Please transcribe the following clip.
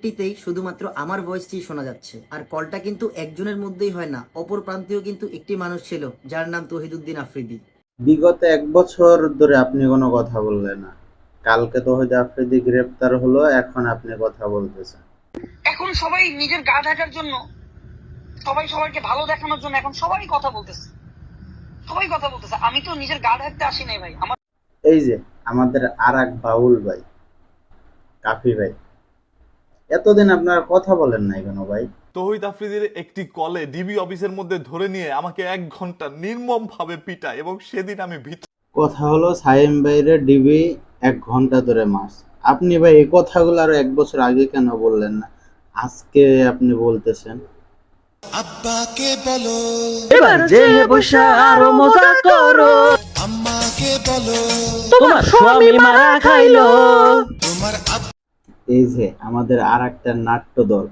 টিতেই শুধুমাত্র আমার ভয়েসটি শোনা যাচ্ছে, আর কলটা কিন্তু একজনের মধ্যেই হয় না, অপর প্রান্তেও কিন্তু একটি মানুষ ছিল যার নাম তহিদুদ্দিন আফ্রিদি। বিগত ১ বছর ধরে আপনি কোনো কথা বললেন না। কালকে তৌহিদ আফ্রিদি গ্রেপ্তার হলো, এখন আপনি কথা বলতেছেন। এখন সবাই নিজের গা ঢাকার জন্য, সবাই সবাইকে ভালো দেখানোর জন্য এখন সবাই কথা বলতেছে। আমি তো নিজের গা ঢাকতে আসি নাই ভাই। এই যে আমাদের আরেক বাউল ভাই, কাফি ভাই, এতদিন আপনারা কথা বলেন নাই কেন ভাই? তৌহিদ আফ্রিদির একটি কলে ডিবি অফিসের মধ্যে ধরে নিয়ে আমাকে 1 ঘন্টা নির্মম ভাবে পিটায় এবং সেদিন আমি কথা হলো সাইম ভাইরে ডিবি ১ ঘন্টা ধরে মাস। আপনি ভাই এই কথাগুলো আরো ১ বছর আগে কেন বললেন না? আজকে আপনি বলতেছেন। আব্বাকে বলো এবার যে বসে আরো মজা করো, আম্মাকে বলো তোমার স্বামী মারা খাইলো। তোমার এই যে আমাদের আর একটা নাট্য দল